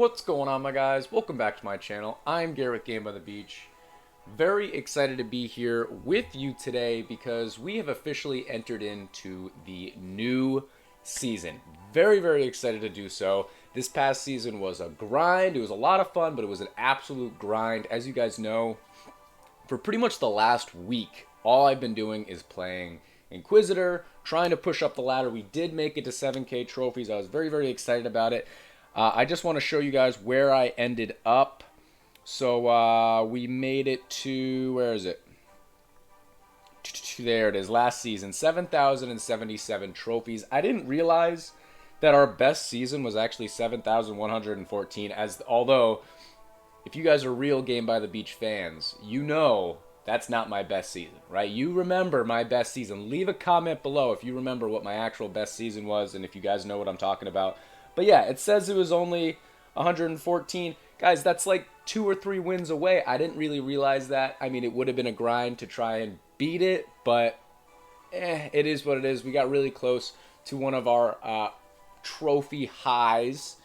What's going on, my guys? Welcome back to my channel. I'm Garrett with Game by the Beach. Very excited to be here with you today because we have officially entered into the new season. Very excited to do so. This past season was a grind. It was a lot of fun, but it was an absolute grind. As you guys know, for pretty much the last week, all I've been doing is playing Inquisitor, trying to push up the ladder. We did make it to 7K trophies. I was very excited about it. I just want to show you guys where I ended up. So we made it to, where is it? There it is, last season, 7,077 trophies. I didn't realize that our best season was actually 7,114, although if you guys are real Game by the Beach fans, you know that's not my best season, right? You remember my best season. Leave a comment below if you remember what my actual best season was and if you guys know what I'm talking about. But yeah, it says it was only 114. Guys, that's like 2 or 3 wins away. I didn't really realize that. I mean, it would have been a grind to try and beat it, but it is what it is. We got really close to one of our trophy highs,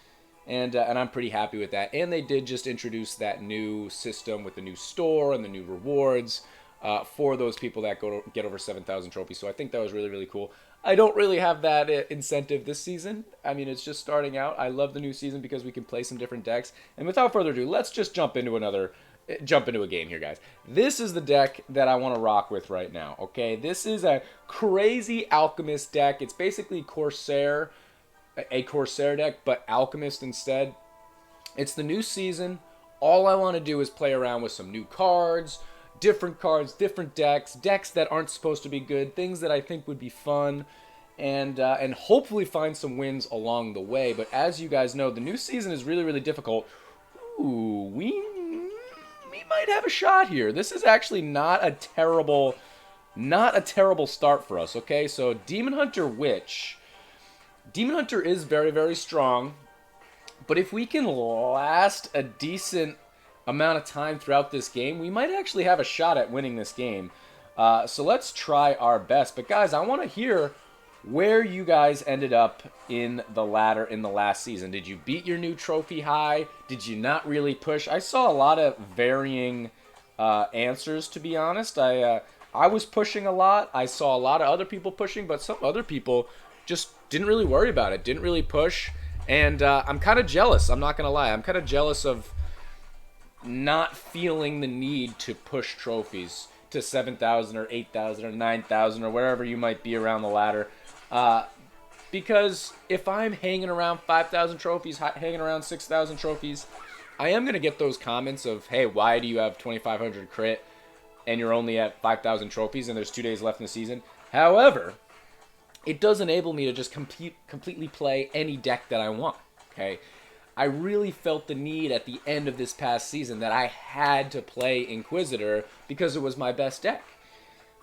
and I'm pretty happy with that. And they did just introduce that new system with the new store and the new rewards for those people that get over 7,000 trophies. So I think that was really cool. I don't really have that incentive this season. I mean, it's just starting out. I love the new season because we can play some different decks. And without further ado, let's just jump into a game here, guys. This is the deck that I want to rock with right now, okay? This is a crazy Alchemist deck. It's basically Corsair, a Corsair deck, but Alchemist instead. It's the new season. All I want to do is play around with some new cards, different decks that aren't supposed to be good, things that I think would be fun, and hopefully find some wins along the way. But as you guys know, the new season is really difficult. Ooh, we might have a shot here. This is actually not a terrible start for us, okay? So Demon Hunter Witch. Demon Hunter is very strong, but if we can last a decent amount of time throughout this game, we might actually have a shot at winning this game. So let's try our best. But guys, I want to hear where you guys ended up in the ladder in the last season. Did you beat your new trophy high? Did you not really push? I saw a lot of varying answers, to be honest. I was pushing a lot. I saw a lot of other people pushing, but some other people just didn't really worry about it, didn't really push. And I'm kind of jealous. I'm not going to lie. I'm kind of jealous of not feeling the need to push trophies to 7,000 or 8,000 or 9,000 or wherever you might be around the ladder. Because if I'm hanging around 5,000 trophies, hanging around 6,000 trophies, I am going to get those comments of, hey, why do you have 2,500 crit and you're only at 5,000 trophies and there's 2 days left in the season? However, it does enable me to just completely play any deck that I want, okay? I really felt the need at the end of this past season that I had to play Inquisitor because it was my best deck.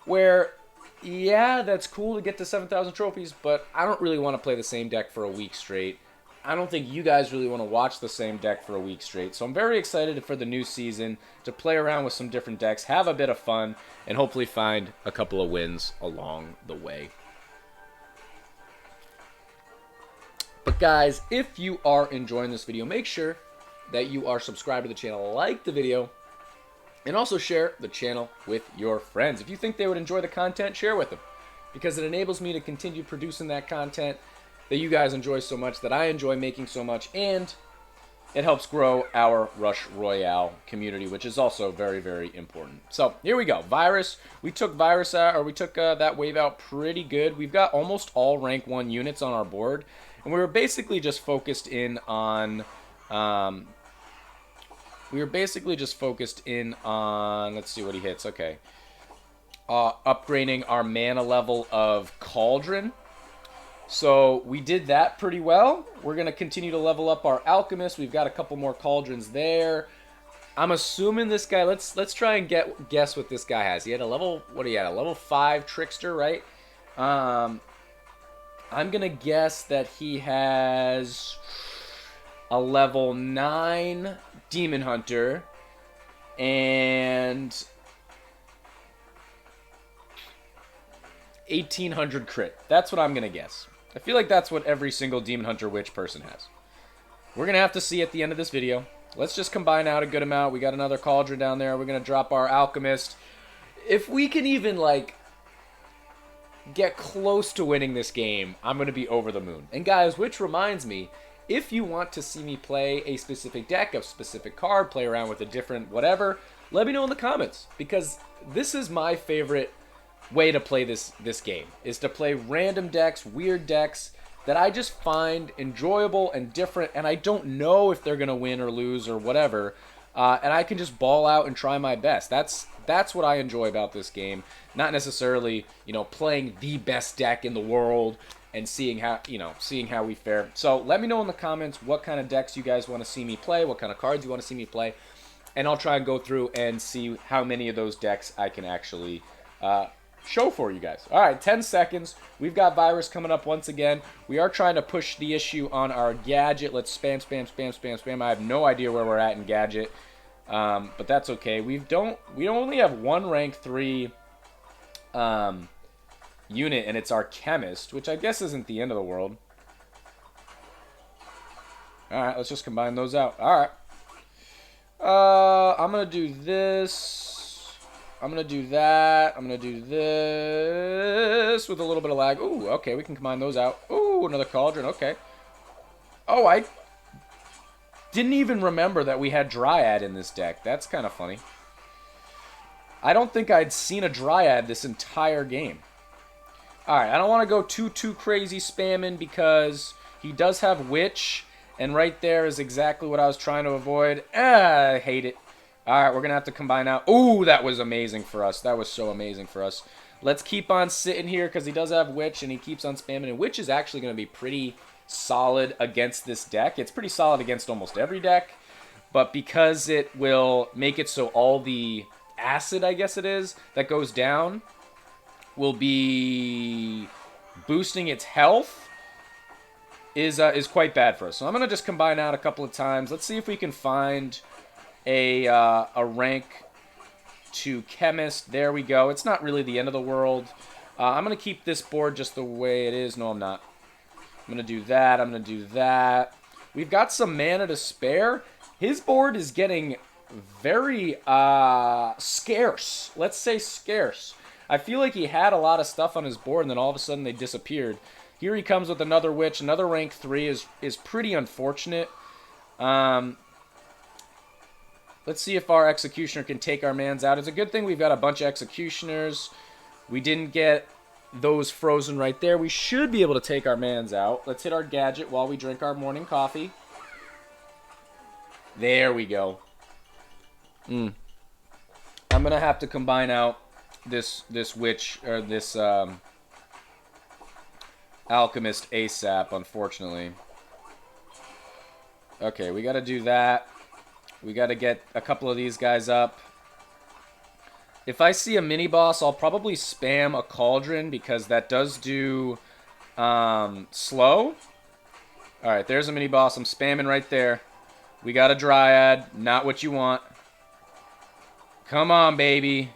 Where, yeah, that's cool to get to 7,000 trophies, but I don't really want to play the same deck for a week straight. I don't think you guys really want to watch the same deck for a week straight. So I'm very excited for the new season to play around with some different decks, have a bit of fun, and hopefully find a couple of wins along the way. But guys, if you are enjoying this video, make sure that you are subscribed to the channel, like the video, and also share the channel with your friends. If you think they would enjoy the content, share with them, because it enables me to continue producing that content that you guys enjoy so much, that I enjoy making so much, and it helps grow our Rush Royale community, which is also very important. So here we go. Virus. We took Virus out, or we took that wave out pretty good. We've got almost all rank 1 units on our board. And we were basically just focused in on, let's see what he hits, okay. Upgrading our mana level of Cauldron. So we did that pretty well. We're going to continue to level up our Alchemist. We've got a couple more Cauldrons there. I'm assuming this guy, let's try and guess what this guy has. He had a level, what he had, a level 5 Trickster, right? I'm going to guess that he has a level 9 Demon Hunter and 1,800 crit. That's what I'm going to guess. I feel like that's what every single Demon Hunter Witch person has. We're going to have to see at the end of this video. Let's just combine out a good amount. We got another Cauldron down there. We're going to drop our Alchemist. If we can even, like, get close to winning this game, I'm going to be over the moon. And guys, which reminds me, if you want to see me play a specific deck, a specific card, play around with a different whatever, let me know in the comments. Because this is my favorite way to play this game, is to play random decks, weird decks, that I just find enjoyable and different, and I don't know if they're going to win or lose or whatever, and I can just ball out and try my best. That's what I enjoy about this game, not necessarily, you know, playing the best deck in the world and seeing how we fare. So let me know in the comments what kind of decks you guys want to see me play, what kind of cards you want to see me play, and I'll try and go through and see how many of those decks I can actually show for you guys. All right, 10 seconds. We've got Virus coming up once again. We are trying to push the issue on our Gadget. Let's spam, spam, spam, spam, spam. I have no idea where we're at in Gadget, but that's okay. We only have one rank 3 unit, and it's our Chemist, which I guess isn't the end of the world. All right, let's just combine those out. All right. I'm going to do this. I'm going to do that. I'm going to do this with a little bit of lag. Ooh, okay, we can combine those out. Ooh, another Cauldron, okay. Oh, I didn't even remember that we had Dryad in this deck. That's kind of funny. I don't think I'd seen a Dryad this entire game. Alright, I don't want to go too crazy spamming because he does have Witch, and right there is exactly what I was trying to avoid. I hate it. Alright, we're going to have to combine out. Ooh, that was amazing for us. That was so amazing for us. Let's keep on sitting here because he does have Witch, and he keeps on spamming. And Witch is actually going to be pretty solid against this deck. It's pretty solid against almost every deck. But because it will make it so all the acid, I guess it is, that goes down will be boosting its health is quite bad for us. So I'm going to just combine out a couple of times. Let's see if we can find a rank 2 Chemist. There we go. It's not really the end of the world. I'm going to keep this board just the way it is. No, I'm not. I'm going to do that. I'm going to do that. We've got some mana to spare. His board is getting very scarce. Let's say scarce. I feel like he had a lot of stuff on his board, and then all of a sudden they disappeared. Here he comes with another Witch. Another rank 3 is pretty unfortunate. Let's see if our Executioner can take our mans out. It's a good thing we've got a bunch of Executioners. We didn't get those frozen right there. We should be able to take our mans out. Let's hit our Gadget while we drink our morning coffee. There we go. I'm going to have to combine out this Witch, or this Alchemist ASAP, unfortunately. Okay, we got to do that. We got to get a couple of these guys up. If I see a mini-boss, I'll probably spam a Cauldron because that does do slow. Alright, there's a mini-boss. I'm spamming right there. We got a Dryad. Not what you want. Come on, baby.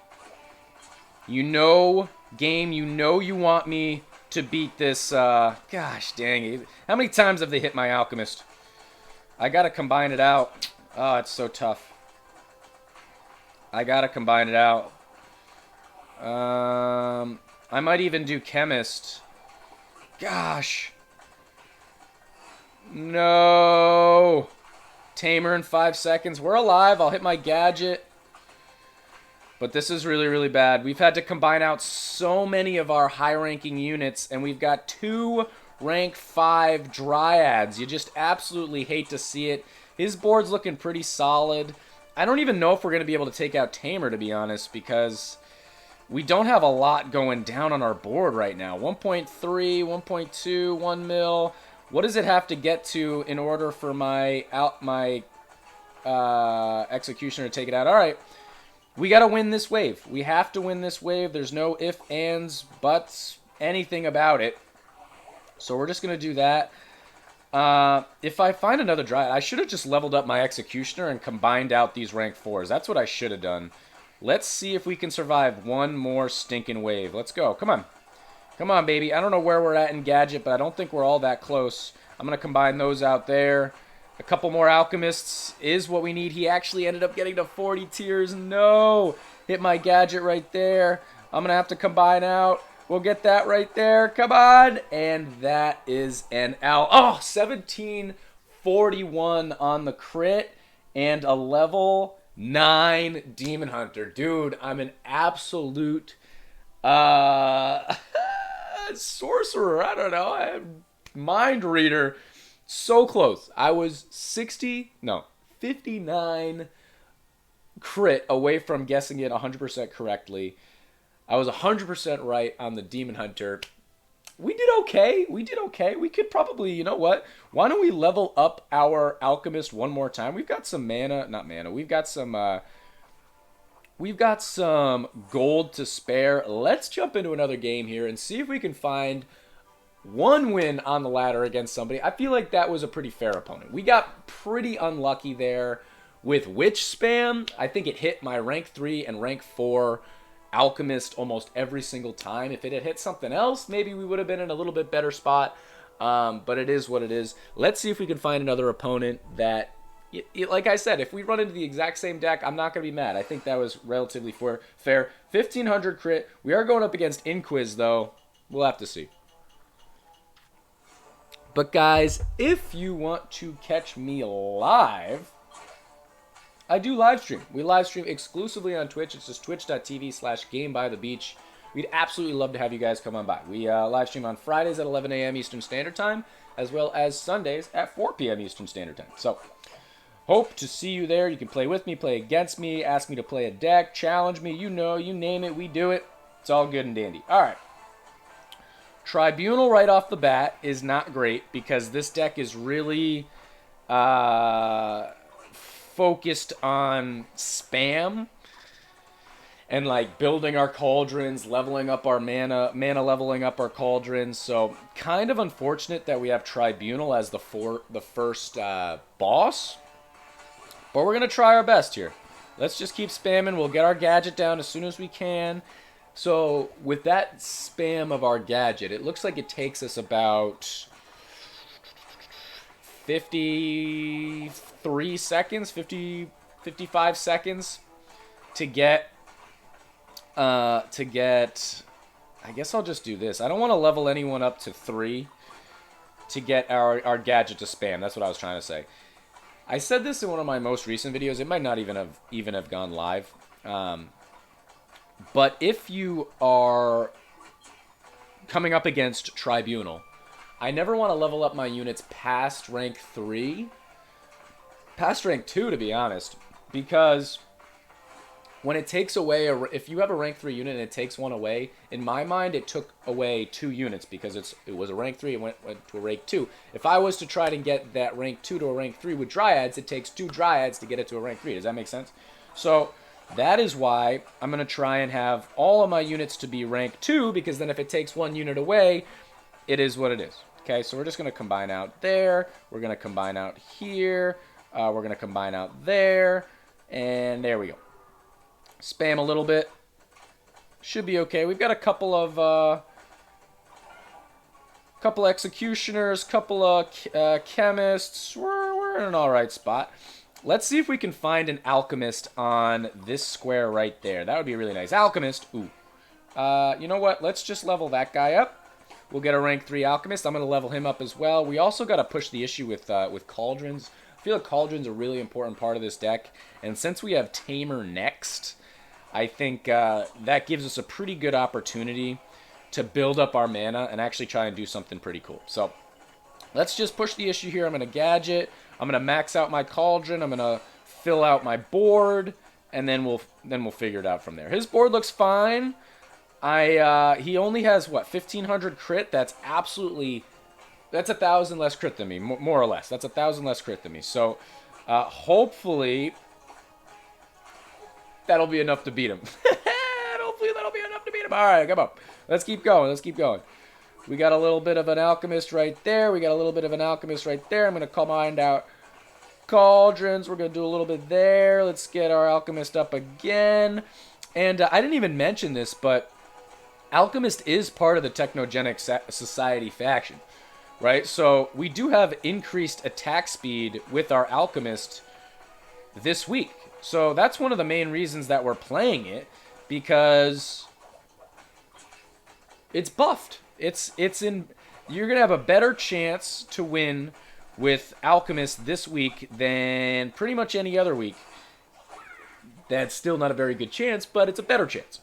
You know, game, you know you want me to beat this. Gosh dang it. How many times have they hit my Alchemist? I got to combine it out. Oh, it's so tough. I gotta combine it out. I might even do Chemist. Gosh. No. Tamer in 5 seconds. We're alive. I'll hit my Gadget. But this is really, really bad. We've had to combine out so many of our high-ranking units, and we've got 2 rank 5 Dryads. You just absolutely hate to see it. His board's looking pretty solid. I don't even know if we're going to be able to take out Tamer, to be honest, because we don't have a lot going down on our board right now. 1.3, 1.2, 1 mil. What does it have to get to in order for my Executioner to take it out? All right. We got to win this wave. We have to win this wave. There's no ifs, ands, buts, anything about it. So we're just going to do that. If I find another Dryad, I should have just leveled up my Executioner and combined out these rank 4s. That's what I should have done. Let's see if we can survive one more stinking wave. Let's go. Come on. Come on, baby. I don't know where we're at in Gadget, but I don't think we're all that close. I'm going to combine those out there. A couple more alchemists is what we need. He actually ended up getting to 40 tiers. No! Hit my gadget right there. I'm going to have to combine out. We'll get that right there. Come on! And that is an L. Oh, 1741 on the crit and a level 9 Demon Hunter. Dude, I'm an absolute sorcerer. I don't know. I'm mind reader. So close. I was 59 crit away from guessing it 100% correctly. I was 100% right on the Demon Hunter. We did okay. We did okay. We could probably, you know what? Why don't we level up our Alchemist one more time? We've got some mana. Not mana. We've got some gold to spare. Let's jump into another game here and see if we can find one win on the ladder against somebody. I feel like that was a pretty fair opponent. We got pretty unlucky there with Witch Spam. I think it hit my rank 3 and rank 4 Alchemist almost every single time. If it had hit something else, maybe we would have been in a little bit better spot. But it is what it is. Let's see if we can find another opponent that, like I said, if we run into the exact same deck, I'm not going to be mad. I think that was relatively fair. 1500 crit. We are going up against Inquiz, though. We'll have to see. But guys, if you want to catch me live, I do live stream. We live stream exclusively on Twitch. It's just twitch.tv/gamebythebeach. We'd absolutely love to have you guys come on by. We live stream on Fridays at 11 a.m. Eastern Standard Time, as well as Sundays at 4 p.m. Eastern Standard Time. So, hope to see you there. You can play with me, play against me, ask me to play a deck, challenge me, you know, you name it, we do it. It's all good and dandy. All right. Tribunal right off the bat is not great because this deck is really focused on spam and like building our cauldrons, leveling up our mana leveling up our cauldrons. So kind of unfortunate that we have Tribunal as the first boss, but we're gonna try our best here. Let's just keep spamming. We'll get our gadget down as soon as we can. So with that spam of our gadget, it looks like it takes us about 53 seconds, 55 seconds to get, I guess I'll just do this. I don't want to level anyone up to 3 to get our gadget to spam. That's what I was trying to say. I said this in one of my most recent videos. It might not even have gone live. But if you are coming up against Tribunal, I never want to level up my units past rank 3. Past rank 2, to be honest. Because when it takes away, if you have a rank 3 unit and it takes one away, in my mind it took away 2 units because it was a rank 3 and went to a rank 2. If I was to try to get that rank 2 to a rank 3 with Dryads, it takes 2 Dryads to get it to a rank 3. Does that make sense? So that is why I'm going to try and have all of my units to be rank 2, because then if it takes 1 unit away, it is what it is. Okay, so we're just going to combine out there. We're going to combine out here. We're going to combine out there. And there we go. Spam a little bit. Should be okay. We've got a couple of executioners, couple of chemists. We're in an alright spot. Let's see if we can find an alchemist on this square right there. That would be really nice. Alchemist. Ooh. You know what? Let's just level that guy up. We'll get a rank 3 alchemist. I'm going to level him up as well. We also got to push the issue with cauldrons. I feel like cauldrons are a really important part of this deck. And since we have Tamer next, I think that gives us a pretty good opportunity to build up our mana and actually try and do something pretty cool. So let's just push the issue here. I'm going to gadget. I'm going to max out my cauldron. I'm going to fill out my board, and then we'll figure it out from there. His board looks fine. He only has, what, 1,500 crit? That's 1,000 less crit than me, more or less. That's 1,000 less crit than me. So hopefully that'll be enough to beat him. Hopefully that'll be enough to beat him. All right, come on. Let's keep going. Let's keep going. We got a little bit of an alchemist right there. We got a little bit of an alchemist right there. I'm going to combine out cauldrons. We're going to do a little bit there. Let's get our alchemist up again. And I didn't even mention this, but Alchemist is part of the Technogenic Society faction. right? So we do have increased attack speed with our Alchemist this week. So that's one of the main reasons that we're playing it, because it's buffed. It's in. You're gonna have a better chance to win with Alchemist this week than pretty much any other week. That's still not a very good chance, but it's a better chance.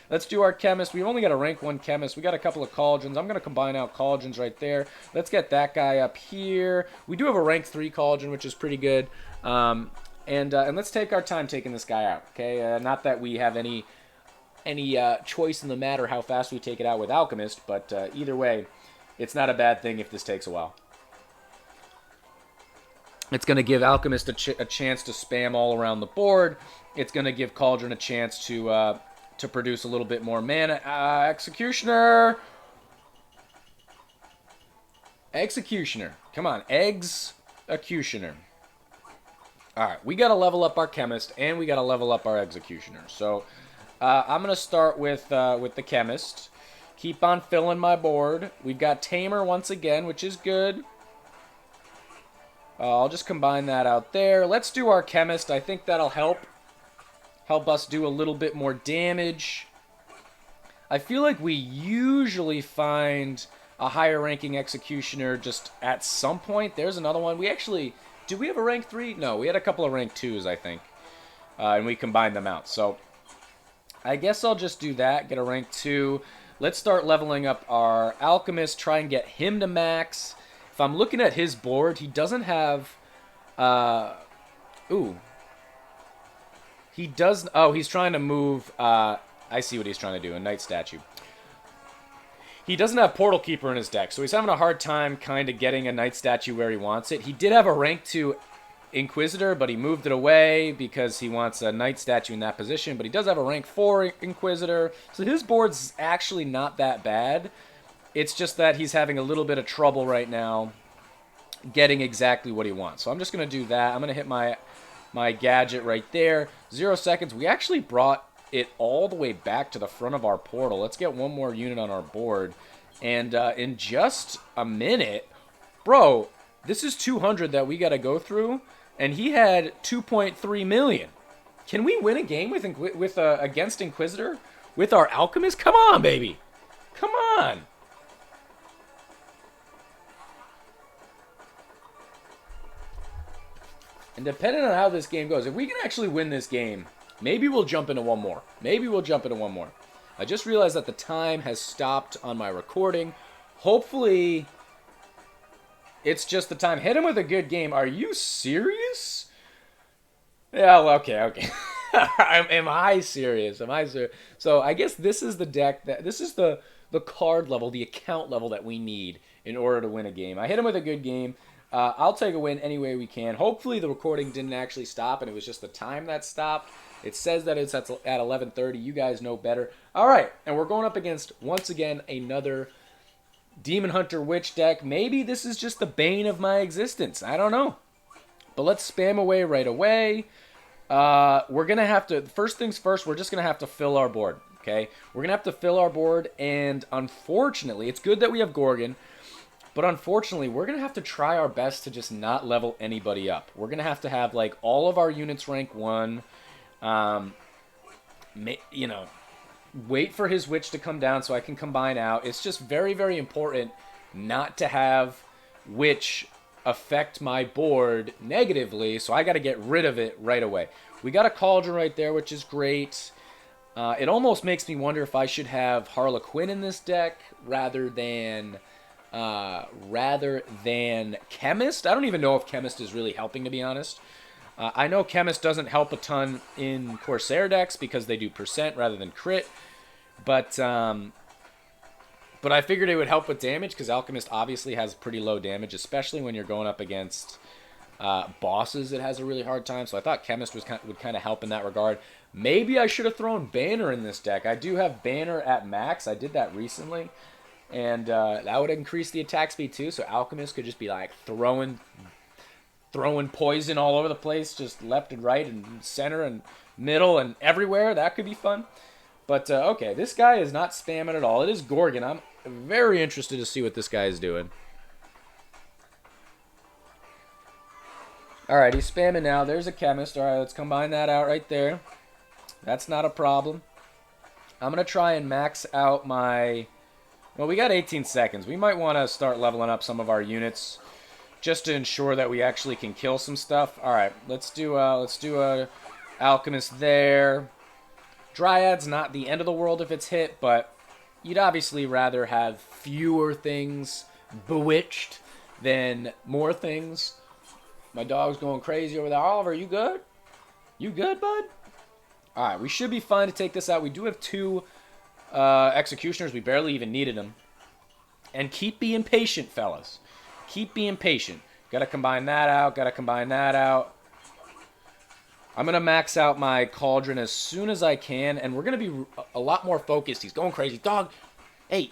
Let's do our Chemist. We've only got a rank 1 Chemist. We got a couple of Cauldrons. I'm going to combine out Cauldrons right there. Let's get that guy up here. We do have a rank 3 Cauldron, which is pretty good. And let's take our time taking this guy out, okay? Not that we have any choice in the matter how fast we take it out with Alchemist, but either way, it's not a bad thing if this takes a while. It's going to give Alchemist a chance to spam all around the board. It's going to give Cauldron a chance to produce a little bit more mana. Executioner! Executioner. Come on, Executioner. Alright, we got to level up our Chemist, and we got to level up our Executioner. So, I'm going to start with the Chemist. Keep on filling my board. We've got Tamer once again, which is good. I'll just combine that out there. Let's do our Chemist. I think that'll help us do a little bit more damage. I feel like we usually find a higher ranking Executioner just at some point. There's another one. Did we have a rank 3? No, we had a couple of rank 2s, I think. And we combined them out. So I guess I'll just do that, get a rank 2. Let's start leveling up our Alchemist, try and get him to max. If I'm looking at his board, he doesn't have... He does... Oh, he's trying to move... I see what he's trying to do, a Knight Statue. He doesn't have Portal Keeper in his deck, so he's having a hard time kind of getting a Knight Statue where he wants it. He did have a rank 2 Inquisitor, but he moved it away because he wants a Knight Statue in that position. But he does have a rank 4 Inquisitor, so his board's actually not that bad. It's just that he's having a little bit of trouble right now getting exactly what he wants. So I'm just going to do that. I'm going to hit my gadget right there. 0 seconds. We actually brought it all the way back to the front of our portal. Let's get one more unit on our board. And in just a minute... Bro, this is 200 that we got to go through. And he had 2.3 million. Can we win a game with against Inquisitor with our Alchemist? Come on, baby. Come on. And depending on how this game goes, if we can actually win this game, maybe we'll jump into one more. I just realized that the time has stopped on my recording. Hopefully, it's just the time. Hit him with a good game. Are you serious? Yeah, well, okay. Am I serious? So I guess this is the deck this is the card level, the account level that we need in order to win a game. I hit him with a good game. I'll take a win any way we can. Hopefully the recording didn't actually stop and it was just the time that stopped. It says that it's at 11:30. You guys know better. All right, and we're going up against, once again, another Demon Hunter Witch deck. Maybe this is just the bane of my existence. I don't know. But let's spam away right away. We're going to have to, first things first, we're just going to have to fill our board, okay? We're going to have to fill our board, and unfortunately, it's good that we have Gorgon, but unfortunately, we're going to have to try our best to just not level anybody up. We're going to have, like, all of our units rank 1, you know, wait for his Witch to come down so I can combine out. It's just very, very important not to have Witch affect my board negatively, so I got to get rid of it right away. We got a Cauldron right there, which is great. It almost makes me wonder if I should have Harlequin in this deck rather than Chemist. I don't even know if Chemist is really helping, to be honest. I know Chemist doesn't help a ton in Corsair decks because they do percent rather than crit, but I figured it would help with damage because Alchemist obviously has pretty low damage, especially when you're going up against bosses. It has a really hard time, so I thought Chemist would kind of help in that regard. Maybe I should have thrown Banner in this deck. I do have Banner at max. I did that recently, and that would increase the attack speed too, so Alchemist could just be like throwing poison all over the place, just left and right and center and middle and everywhere. That could be fun. But, okay, this guy is not spamming at all. It is Gorgon. I'm very interested to see what this guy is doing. Alright, he's spamming now. There's a chemist. Alright, let's combine that out right there. That's not a problem. I'm going to try and max out my... Well, we got 18 seconds. We might want to start leveling up some of our units just to ensure that we actually can kill some stuff. Alright, let's do a Alchemist there. Dryad's not the end of the world if it's hit, but you'd obviously rather have fewer things bewitched than more things. My dog's going crazy over there. Oliver, you good? You good, bud? Alright, we should be fine to take this out. We do have 2 executioners. We barely even needed them. And keep being patient, fellas. Keep being patient. Gotta combine that out. Gotta combine that out. I'm going to max out my cauldron as soon as I can. And we're going to be a lot more focused. He's going crazy. Dog, hey.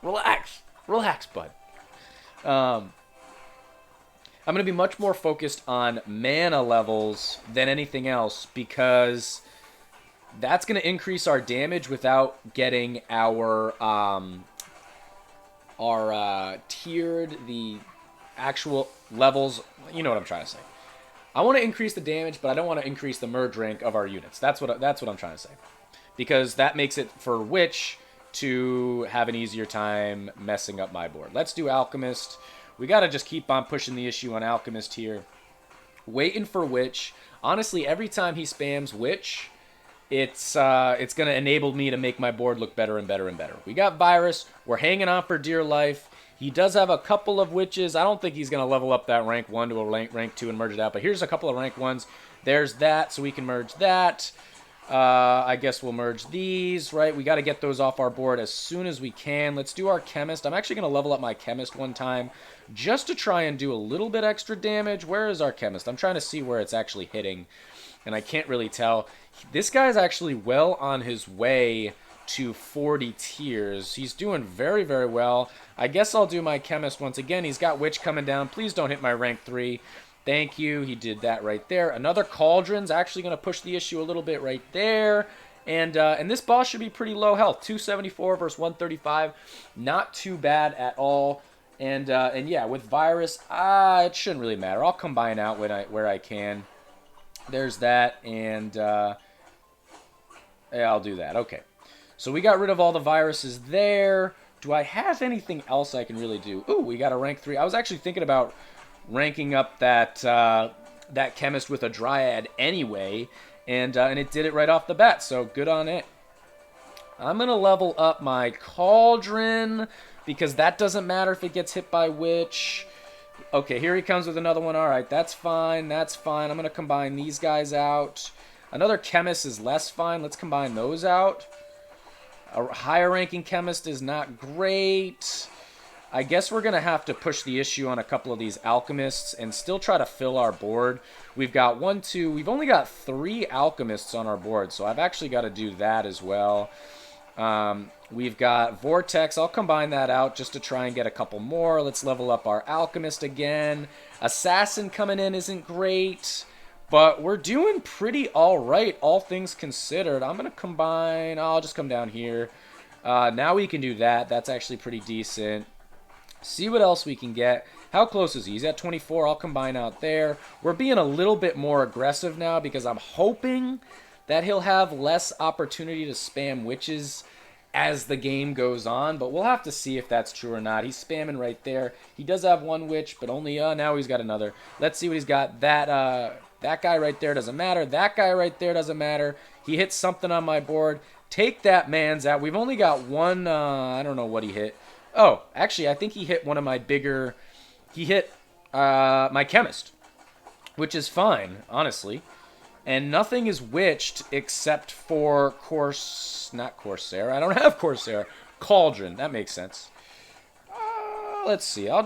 Relax. Relax, bud. I'm going to be much more focused on mana levels than anything else because that's going to increase our damage without getting our tiered, the actual levels. You know what I'm trying to say. I want to increase the damage, but I don't want to increase the merge rank of our units. That's what I'm trying to say. Because that makes it for Witch to have an easier time messing up my board. Let's do Alchemist. We got to just keep on pushing the issue on Alchemist here. Waiting for Witch. Honestly, every time he spams Witch, it's going to enable me to make my board look better and better and better. We got Virus. We're hanging on for dear life. He does have a couple of Witches. I don't think he's going to level up that rank 1 to a rank 2 and merge it out. But here's a couple of rank 1s. There's that, so we can merge that. I guess we'll merge these, right? We got to get those off our board as soon as we can. Let's do our Chemist. I'm actually going to level up my Chemist one time just to try and do a little bit extra damage. Where is our Chemist? I'm trying to see where it's actually hitting, and I can't really tell. This guy's actually well on his way to 40 tiers. He's doing very, very well. I guess I'll do my Chemist once again. He's got Witch coming down. Please don't hit my rank 3. Thank you. He did that right there. Another Cauldron's actually going to push the issue a little bit right there. And this boss should be pretty low health. 274 versus 135. Not too bad at all. And yeah, with Virus, it shouldn't really matter. I'll combine out where I can. There's that. And yeah, I'll do that. Okay. So we got rid of all the viruses there. Do I have anything else I can really do? Ooh, we got a rank 3. I was actually thinking about ranking up that that Chemist with a Dryad anyway, and it did it right off the bat, so good on it. I'm going to level up my Cauldron, because that doesn't matter if it gets hit by Witch. Okay, here he comes with another one. Alright, that's fine, that's fine. I'm going to combine these guys out. Another Chemist is less fine. Let's combine those out. A higher ranking Chemist is not great. I guess we're going to have to push the issue on a couple of these Alchemists and still try to fill our board. We've got 1, 2, we've only got 3 Alchemists on our board, so I've actually got to do that as well. We've got Vortex. I'll combine that out just to try and get a couple more. Let's level up our Alchemist again. Assassin coming in isn't great, but we're doing pretty alright, all things considered. I'm going to combine... I'll just come down here. Now we can do that. That's actually pretty decent. See what else we can get. How close is he? He's at 24. I'll combine out there. We're being a little bit more aggressive now because I'm hoping that he'll have less opportunity to spam Witches as the game goes on, but we'll have to see if that's true or not. He's spamming right there. He does have 1 Witch, but only now he's got another. Let's see what he's got. That guy right there doesn't matter. That guy right there doesn't matter. He hit something on my board. Take that man's out. We've only got 1, I don't know what he hit. Oh, actually, I think he hit one of my bigger... He hit my Chemist, which is fine, honestly. And nothing is witched except for not Corsair. I don't have Corsair. Cauldron. That makes sense. Let's see. I'm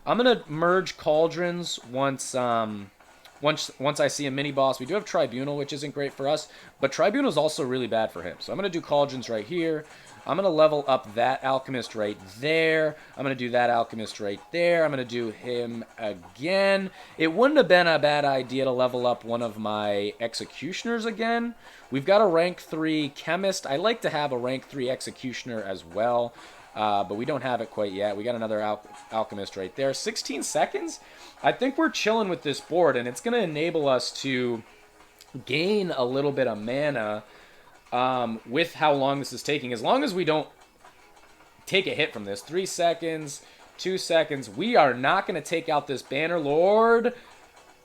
gonna merge Cauldrons once I see a mini boss. We do have Tribunal, which isn't great for us, but Tribunal is also really bad for him. So I'm gonna do Cauldrons right here. I'm going to level up that Alchemist right there. I'm going to do that Alchemist right there. I'm going to do him again. It wouldn't have been a bad idea to level up one of my Executioners again. We've got a rank 3 Chemist. I like to have a rank 3 Executioner as well. but we don't have it quite yet. We got another Alchemist right there. 16 seconds? I think we're chilling with this board, and it's going to enable us to gain a little bit of mana with how long this is taking. As long as we don't take a hit from this. 3 seconds, 2 seconds. We are not going to take out this Banner Lord.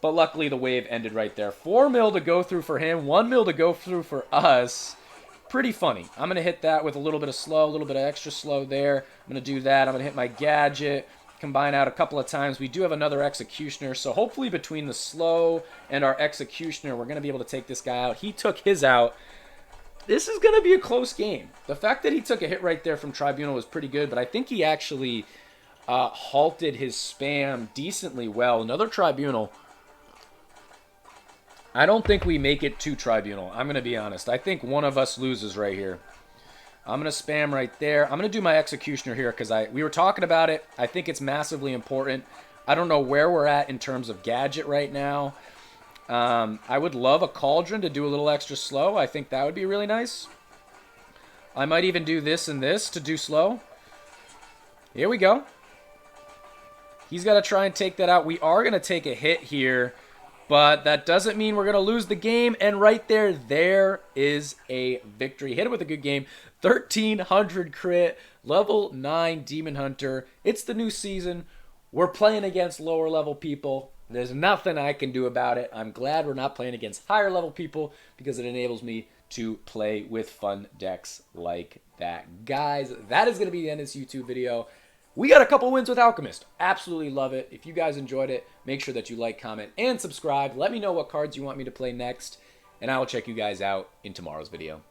But luckily the wave ended right there. 4 mil to go through for him. 1 mil to go through for us. Pretty funny. I'm going to hit that with a little bit of slow, a little bit of extra slow there. I'm going to do that. I'm going to hit my gadget. Combine out a couple of times. We do have another Executioner. So hopefully between the slow and our Executioner, we're going to be able to take this guy out. He took his out. This is going to be a close game. The fact that he took a hit right there from Tribunal was pretty good, but I think he actually halted his spam decently well. Another Tribunal. I don't think we make it to Tribunal. I'm going to be honest. I think one of us loses right here. I'm going to spam right there. I'm going to do my Executioner here because we were talking about it. I think it's massively important. I don't know where we're at in terms of gadget right now. I would love a Cauldron to do a little extra slow. I think that would be really nice. I might even do this and this to do slow. Here we go. He's got to try and take that out. We are going to take a hit here, but that doesn't mean we're going to lose the game. And right there, there is a victory. Hit it with a good game. 1300 crit, level 9 Demon Hunter. It's the new season. We're playing against lower level people. There's nothing I can do about it. I'm glad we're not playing against higher level people because it enables me to play with fun decks like that. Guys, that is going to be the end of this YouTube video. We got a couple wins with Alchemist. Absolutely love it. If you guys enjoyed it, make sure that you like, comment, and subscribe. Let me know what cards you want me to play next, and I will check you guys out in tomorrow's video.